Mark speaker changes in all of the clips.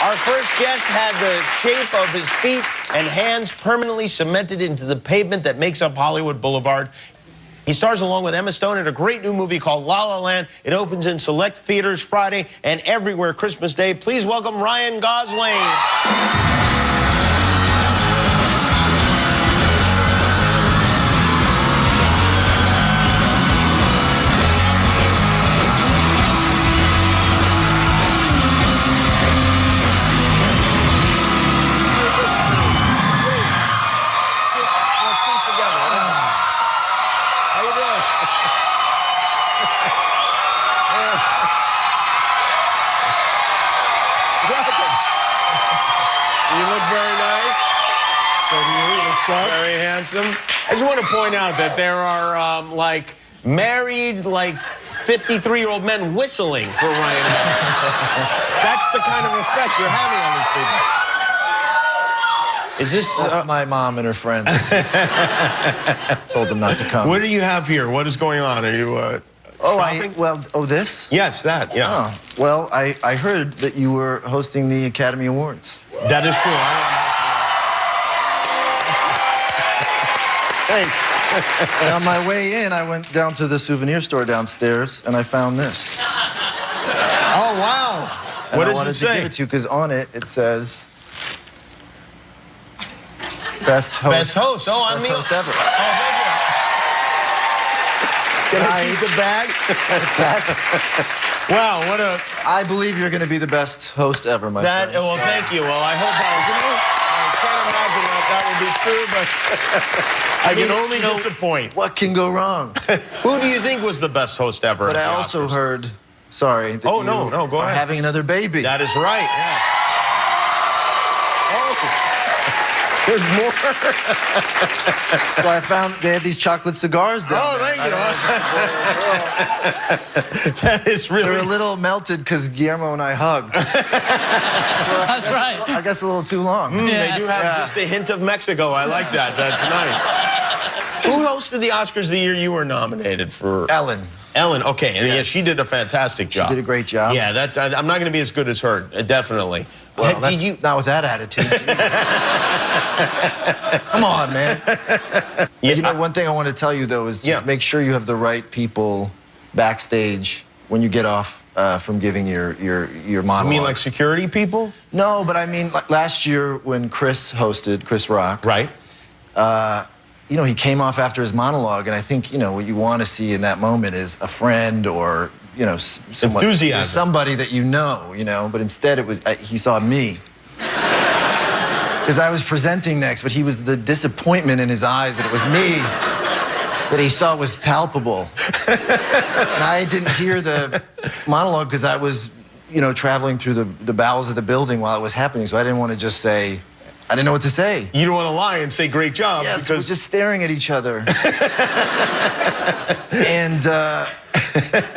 Speaker 1: Our first guest had the shape of his feet and hands permanently cemented into the pavement that makes up Hollywood Boulevard. He stars along with Emma Stone in a great new movie called La La Land. It opens in select theaters Friday and everywhere Christmas Day. Please welcome Ryan Gosling. You look very nice.
Speaker 2: So do you. What's up?
Speaker 1: Very handsome. I just want to point out that there are, like, married, like, 53-year-old men whistling for Ryan. That's the kind of effect you're having on these people. Is this...
Speaker 2: That's my mom and her friends. Told them not to come.
Speaker 1: What do you have here? What is going on? Are you, shopping?
Speaker 2: This?
Speaker 1: Yes, that, yeah.
Speaker 2: Oh, well, I heard that you were hosting the Academy Awards.
Speaker 1: That is true. Thanks.
Speaker 2: And on my way in, I went down to the souvenir store downstairs, and I found this.
Speaker 1: Oh, wow.
Speaker 2: And
Speaker 1: What
Speaker 2: I
Speaker 1: does
Speaker 2: wanted
Speaker 1: it
Speaker 2: to
Speaker 1: say?
Speaker 2: give it to you, because on it, it says... Best host.
Speaker 1: Best host. Oh, I'm
Speaker 2: Best
Speaker 1: the...
Speaker 2: host ever.
Speaker 1: Oh, thank you. Can I keep the bag? Wow, what a...
Speaker 2: I believe you're going to be the best host ever, my friend.
Speaker 1: Well, thank you. Well, I hope I can't imagine that that would be true, but I can only disappoint.
Speaker 2: What can go wrong?
Speaker 1: Who do you think was the best host ever?
Speaker 2: But
Speaker 1: at
Speaker 2: I
Speaker 1: the
Speaker 2: also
Speaker 1: Oscars?
Speaker 2: heard, sorry, that
Speaker 1: Oh,
Speaker 2: you
Speaker 1: no, go
Speaker 2: are
Speaker 1: ahead.
Speaker 2: having another baby.
Speaker 1: That is right, yes. Oh. There's more.
Speaker 2: So I found they had these chocolate cigars down there.
Speaker 1: Thank you. That is really...
Speaker 2: They're a little melted because Guillermo and I hugged.
Speaker 3: That's right.
Speaker 2: I guess a little too long.
Speaker 1: They do have just a hint of Mexico. I like that. That's nice. Who hosted the Oscars the year you were nominated for?
Speaker 2: Ellen.
Speaker 1: Ellen, okay. And yeah, she did a fantastic job.
Speaker 2: She did a great job.
Speaker 1: Yeah, I'm not going to be as good as her, definitely.
Speaker 2: Well, that's not with that attitude. Come on, man.
Speaker 1: Yeah,
Speaker 2: you know, one thing I want to tell you, though, is just make sure you have the right people backstage when you get off from giving your monologue.
Speaker 1: You mean like security people?
Speaker 2: No, but I mean, like last year when Chris hosted, Chris Rock.
Speaker 1: Right.
Speaker 2: You know, he came off after his monologue, and I think, you know, what you want to see in that moment is a friend or, you know,
Speaker 1: enthusiasm.
Speaker 2: Somebody that you know, but instead it was, he saw me. Because I was presenting next, but he was the disappointment in his eyes that it was me that he saw was palpable. And I didn't hear the monologue because I was, you know, traveling through the bowels of the building while it was happening, so I didn't want to just say, I didn't know what to say.
Speaker 1: You don't want to lie and say great job.
Speaker 2: Yes,
Speaker 1: because...
Speaker 2: we're just staring at each other. And,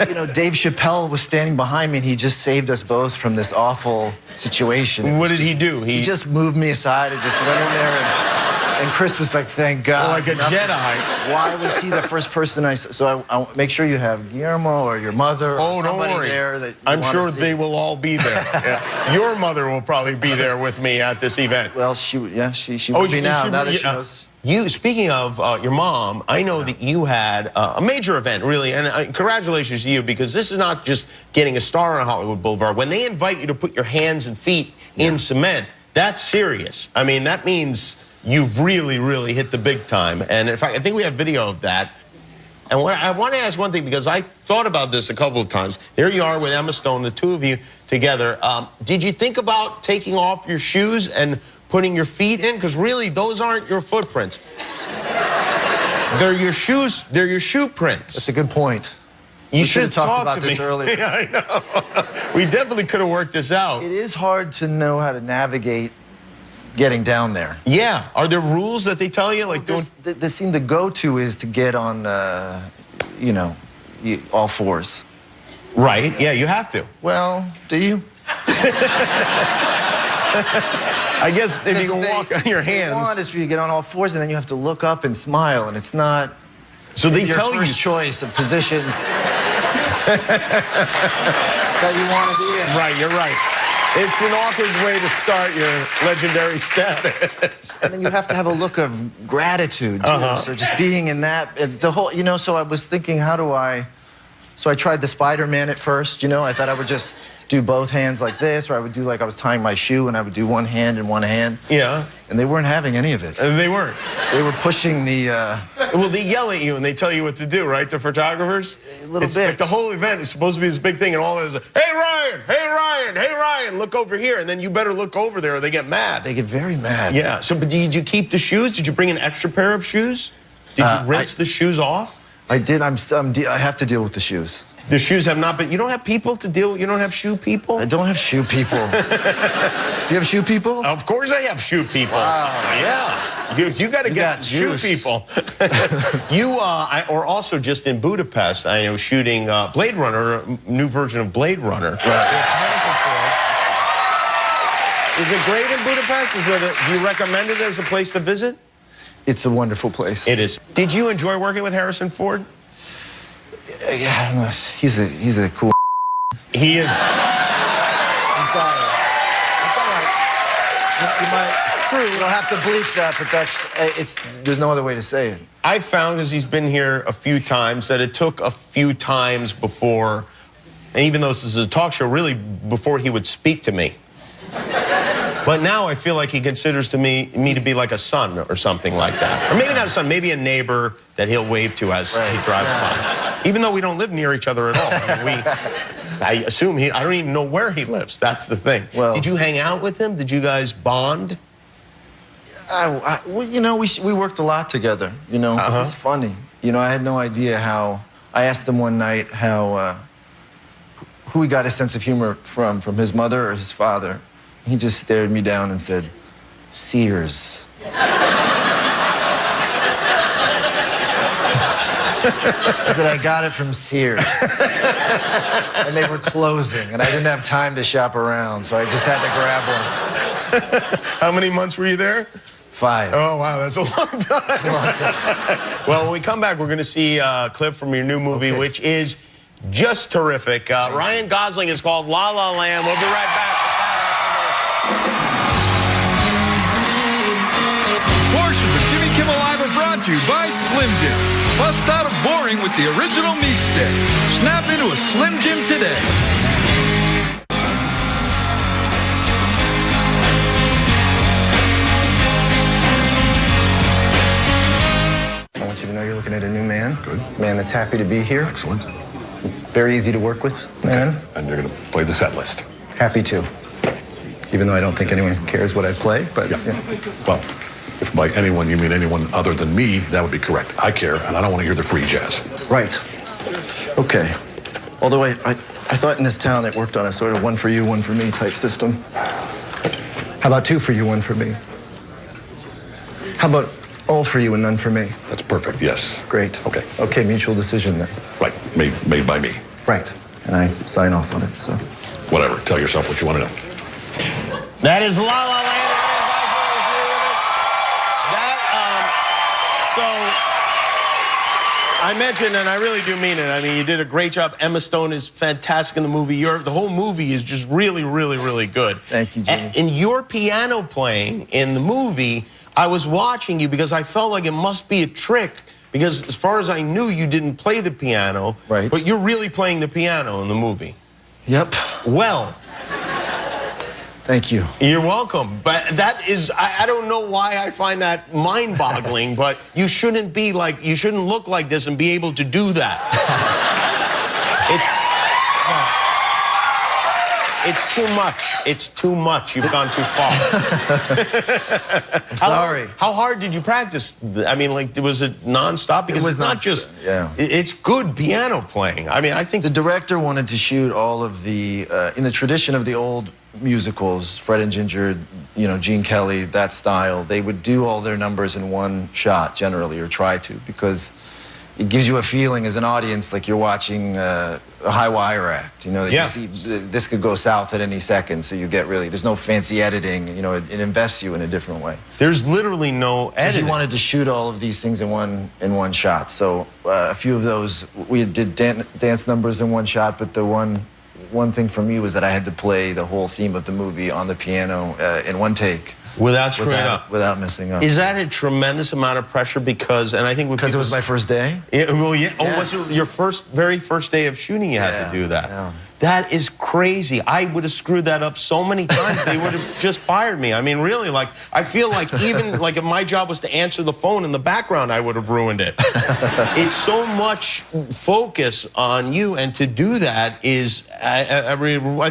Speaker 2: you know, Dave Chappelle was standing behind me, and he just saved us both from this awful situation.
Speaker 1: What did he do?
Speaker 2: He just moved me aside and just went in there, and Chris was like, thank God.
Speaker 1: Like a Jedi.
Speaker 2: Why was he the first person I saw? So I make sure you have Guillermo or your mother or somebody there that you
Speaker 1: I'm
Speaker 2: want
Speaker 1: sure
Speaker 2: to see.
Speaker 1: they will all be there. Yeah. Your mother will probably be there with me at this event.
Speaker 2: Well, she would be now that she knows.
Speaker 1: Speaking of your mom, I know that you had a major event, really, and congratulations to you, because this is not just getting a star on Hollywood Boulevard. When they invite you to put your hands and feet in cement, that's serious. I mean, that means you've really, really hit the big time. And in fact, I think we have video of that. And I want to ask one thing, because I thought about this a couple of times. Here you are with Emma Stone, the two of you together. Did you think about taking off your shoes and putting your feet in? Because really, those aren't your footprints. They're your shoes. They're your shoe prints.
Speaker 2: That's a good point.
Speaker 1: You should have
Speaker 2: talked
Speaker 1: talked
Speaker 2: about this
Speaker 1: me
Speaker 2: earlier.
Speaker 1: Yeah, I know. We definitely could have worked this out.
Speaker 2: It is hard to know how to navigate getting down there.
Speaker 1: Yeah. Are there rules that they tell you? Like,
Speaker 2: the go-to is to get on, you know, all fours.
Speaker 1: Right. Yeah, you have to.
Speaker 2: Well, do you?
Speaker 1: I guess if you can walk on your hands.
Speaker 2: What they want is for you to get on all fours, and then you have to look up and smile, and it's not.
Speaker 1: So they
Speaker 2: your
Speaker 1: tell you
Speaker 2: first choice of positions that you want to be in.
Speaker 1: Right. You're right. It's an awkward way to start your legendary status.
Speaker 2: And then you have to have a look of gratitude, too. So just being in that, the whole, you know, so I was thinking, so I tried the Spider-Man at first, you know. I thought I would just do both hands like this, or I would do like I was tying my shoe and I would do one hand and one hand.
Speaker 1: Yeah.
Speaker 2: And they weren't having any of it.
Speaker 1: They weren't.
Speaker 2: They were pushing the...
Speaker 1: Well, they yell at you and they tell you what to do, right? The photographers?
Speaker 2: A little
Speaker 1: it's
Speaker 2: bit.
Speaker 1: Like the whole event is supposed to be this big thing, and all that is, hey, Ryan, hey, Ryan, hey, Ryan, look over here. And then you better look over there or they get mad.
Speaker 2: They get very mad.
Speaker 1: Yeah. So, but did you keep the shoes? Did you bring an extra pair of shoes? Did you rinse the shoes off?
Speaker 2: I did. I have to deal with the shoes.
Speaker 1: The shoes have not been, you don't have people to deal with, you don't have shoe people?
Speaker 2: I don't have shoe people. Do you have shoe people?
Speaker 1: Of course I have shoe people.
Speaker 2: Wow.
Speaker 1: Yeah. You got to get some shoe people. You are also just in Budapest, I know, shooting Blade Runner, a new version of Blade Runner.
Speaker 2: Right.
Speaker 1: Is it great in Budapest? Do you recommend it as a place to visit?
Speaker 2: It's a wonderful place.
Speaker 1: It is. Did you enjoy working with Harrison Ford?
Speaker 2: Yeah, no, he's a cool...
Speaker 1: He is.
Speaker 2: I'm sorry. It's all right. You might... It's true. You don't have to bleep that, but there's no other way to say it.
Speaker 1: I found, as he's been here a few times, that it took a few times before, and even though this is a talk show, really before he would speak to me. But now I feel like he considers me to be like a son or something like that. Or maybe not a son, maybe a neighbor that he'll wave to as he drives by. Even though we don't live near each other at all. I mean, I assume I don't even know where he lives. That's the thing.
Speaker 2: Well,
Speaker 1: did you hang out with him? Did you guys bond?
Speaker 2: Well, you know, we worked a lot together, you know. It's funny. You know, I had no idea how... I asked him one night who he got his sense of humor from his mother or his father. He just stared me down and said, Sears. I said, I got it from Sears. And they were closing, and I didn't have time to shop around, so I just had to grab one.
Speaker 1: How many months were you there?
Speaker 2: 5.
Speaker 1: Oh, wow, that's a long time. Well, when we come back, we're going to see a clip from your new movie, which is just terrific. Ryan Gosling is called La La Land. We'll be right back.
Speaker 4: Portions of Jimmy Kimmel Live are brought to you by Slim Jim. Bust out of boring with the original meat stick. Snap into a Slim Jim today.
Speaker 2: I want you to know you're looking at a new man.
Speaker 5: Good.
Speaker 2: Man that's happy to be here.
Speaker 5: Excellent.
Speaker 2: Very easy to work with, man.
Speaker 5: Okay. And you're going to play the set list.
Speaker 2: Happy to. Even though I don't think anyone cares what I play, but...
Speaker 5: Yeah. Well, if by anyone you mean anyone other than me, that would be correct. I care, and I don't want to hear the free jazz.
Speaker 2: Right. Okay. Although I thought in this town it worked on a sort of one for you, one for me type system. How about 2 for you, 1 for me? How about all for you and none for me?
Speaker 5: That's perfect, yes.
Speaker 2: Great.
Speaker 5: Okay.
Speaker 2: Okay, mutual decision then.
Speaker 5: Right, made by me.
Speaker 2: Right. And I sign off on it, so...
Speaker 5: Whatever, tell yourself what you want to know.
Speaker 1: That is La La Land. I mentioned, and I really do mean it, I mean, you did a great job. Emma Stone is fantastic in the movie. The whole movie is just really, really, really good.
Speaker 2: Thank you, Jimmy.
Speaker 1: And your piano playing in the movie, I was watching you because I felt like it must be a trick, because as far as I knew, you didn't play the piano.
Speaker 2: Right.
Speaker 1: But you're really playing the piano in the movie.
Speaker 2: Yep.
Speaker 1: Well.
Speaker 2: Thank you.
Speaker 1: You're welcome. But that is, I don't know why I find that mind-boggling, but you shouldn't look like this and be able to do that. It's too much. It's too much. You've gone too far.
Speaker 2: I'm sorry.
Speaker 1: How hard did you practice? I mean, like, was it nonstop? Because it's not just, it's good piano playing. I mean, I think
Speaker 2: the director wanted to shoot all of the, in the tradition of the old musicals, Fred and Ginger, you know, Gene Kelly, that style, they would do all their numbers in one shot generally, or try to, because it gives you a feeling as an audience like you're watching a high wire act, you know, that you see this could go south at any second, so you get really, there's no fancy editing, you know, it invests you in a different way.
Speaker 1: There's literally no editing.
Speaker 2: So he wanted to shoot all of these things in one shot, so a few of those, we did dance numbers in one shot, but the one one thing for me was that I had to play the whole theme of the movie on the piano in one take.
Speaker 1: Without screwing up.
Speaker 2: Without messing up.
Speaker 1: Is that a tremendous amount of pressure? Because, and I think
Speaker 2: because it was my first day?
Speaker 1: Yeah, well, yeah.
Speaker 2: Yes.
Speaker 1: Oh, was it your very first day of shooting you had to do that?
Speaker 2: Yeah.
Speaker 1: That is crazy. I would have screwed that up so many times. They would have just fired me. I mean, really, like, I feel like even, like, if my job was to answer the phone in the background, I would have ruined it. It's so much focus on you, and to do that is, I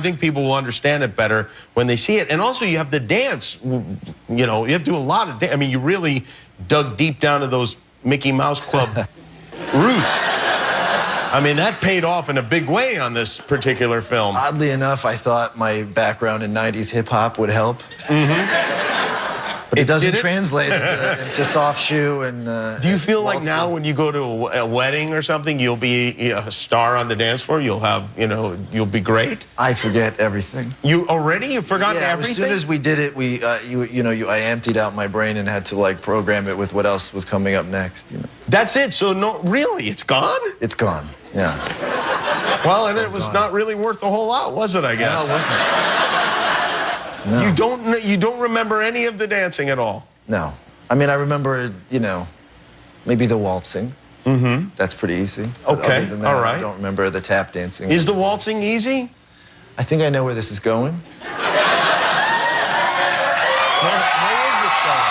Speaker 1: think people will understand it better when they see it. And also, you have the dance. You know, you have to do a lot of dance. I mean, you really dug deep down to those Mickey Mouse Club roots. I mean, that paid off in a big way on this particular film.
Speaker 2: Oddly enough, I thought my background in 90s hip-hop would help. But it doesn't translate into soft shoe and...
Speaker 1: Do you feel like now when you go to a wedding or something, you'll be a star on the dance floor? You'll have, you know, you'll be great?
Speaker 2: I forget everything.
Speaker 1: You've forgotten everything?
Speaker 2: As soon as we did it, I emptied out my brain and had to, like, program it with what else was coming up next, you know.
Speaker 1: That's it? So, no, really, it's gone?
Speaker 2: It's gone, yeah.
Speaker 1: Well, and it was not really worth a whole lot, was it, I guess?
Speaker 2: No, it wasn't. No.
Speaker 1: You don't remember any of the dancing at all?
Speaker 2: No. I mean, I remember, you know, maybe the waltzing. Mm-hmm. That's pretty easy.
Speaker 1: Okay,
Speaker 2: Other than that,
Speaker 1: all right.
Speaker 2: I don't remember the tap dancing.
Speaker 1: Is the waltzing easy?
Speaker 2: I think I know where this is going.
Speaker 1: Where is this going?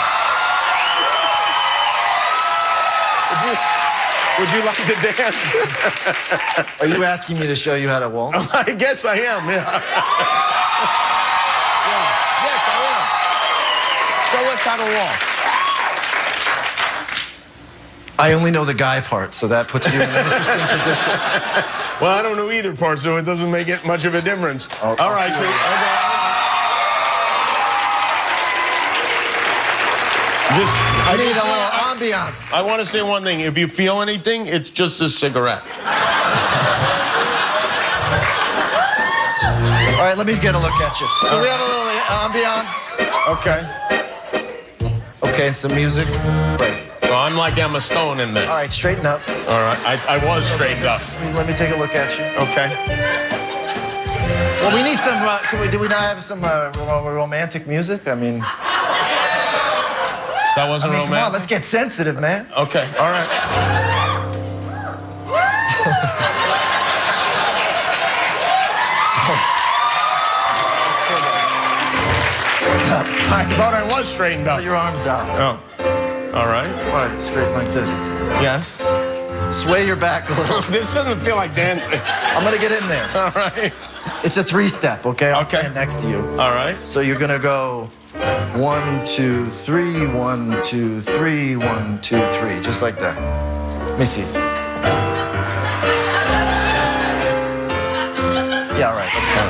Speaker 1: Would you like to dance?
Speaker 2: Are you asking me to show you how to waltz?
Speaker 1: I guess I am, yeah. Yes, I am. Show us how to waltz.
Speaker 2: I only know the guy part, so that puts you in an interesting position.
Speaker 1: Well, I don't know either part, so it doesn't make it much of a difference.
Speaker 2: All right,
Speaker 1: so,
Speaker 2: I need a little ambiance.
Speaker 1: I want to say one thing. If you feel anything, it's just a cigarette.
Speaker 2: All right, let me get a look at you. Can we have a little ambiance?
Speaker 1: Okay.
Speaker 2: Okay, and some music. Right.
Speaker 1: So I'm like Emma Stone in this.
Speaker 2: All right, straighten up.
Speaker 1: All right. I was straightened up.
Speaker 2: Let me take a look at you.
Speaker 1: Okay.
Speaker 2: Well, we need some, do we not have some romantic music? I mean...
Speaker 1: That wasn't
Speaker 2: come on,
Speaker 1: romantic?
Speaker 2: let's get sensitive, man.
Speaker 1: Okay, all right. I thought I was straightened up.
Speaker 2: Put your arms out.
Speaker 1: Oh, all right.
Speaker 2: All right, straighten like this.
Speaker 1: Yes.
Speaker 2: Sway your back a little.
Speaker 1: This doesn't feel like dancing.
Speaker 2: I'm gonna get in there.
Speaker 1: All right.
Speaker 2: It's a three-step, okay? I'll
Speaker 1: Okay.
Speaker 2: stand next to you.
Speaker 1: All right.
Speaker 2: So you're gonna go 1, 2, 3, 1, 2, 3, 1, 2, 3, just like that. Let me see. Yeah, all right, let's go.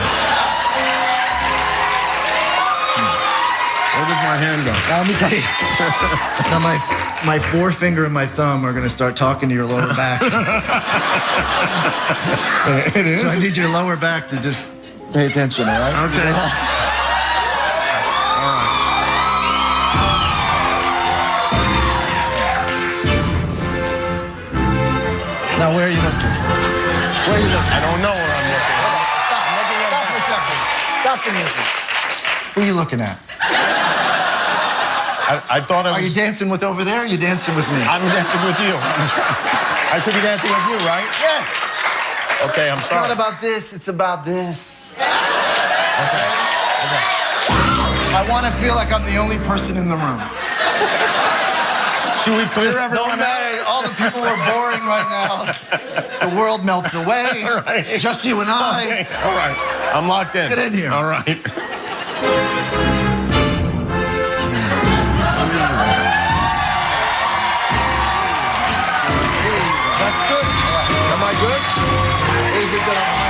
Speaker 1: Where does my hand go?
Speaker 2: Now let me tell you. Now my forefinger and my thumb are gonna start talking to your lower back.
Speaker 1: It is?
Speaker 2: So I need your lower back to just pay attention, all right?
Speaker 1: Okay.
Speaker 2: Now, where are you looking? Where are you looking?
Speaker 1: I don't know where I'm looking.
Speaker 2: Stop for a second. Stop the music. Who are you looking at?
Speaker 1: I thought I was...
Speaker 2: Are you dancing with over there or are you dancing with me?
Speaker 1: I'm dancing with you. I should be dancing with you, right?
Speaker 2: Yes.
Speaker 1: Okay, I'm
Speaker 2: It's
Speaker 1: sorry.
Speaker 2: not about this, it's about this.
Speaker 1: Okay.
Speaker 2: I want to feel like I'm the only person in the room.
Speaker 1: Should we clear
Speaker 2: Don't
Speaker 1: everyone out?
Speaker 2: matter, all the people are boring right now. The world melts away.
Speaker 1: All right.
Speaker 2: It's just you and I.
Speaker 1: Okay, all right. I'm locked in.
Speaker 2: Get in here.
Speaker 1: All right. That's good. Am I good?
Speaker 2: Ladies and gentlemen,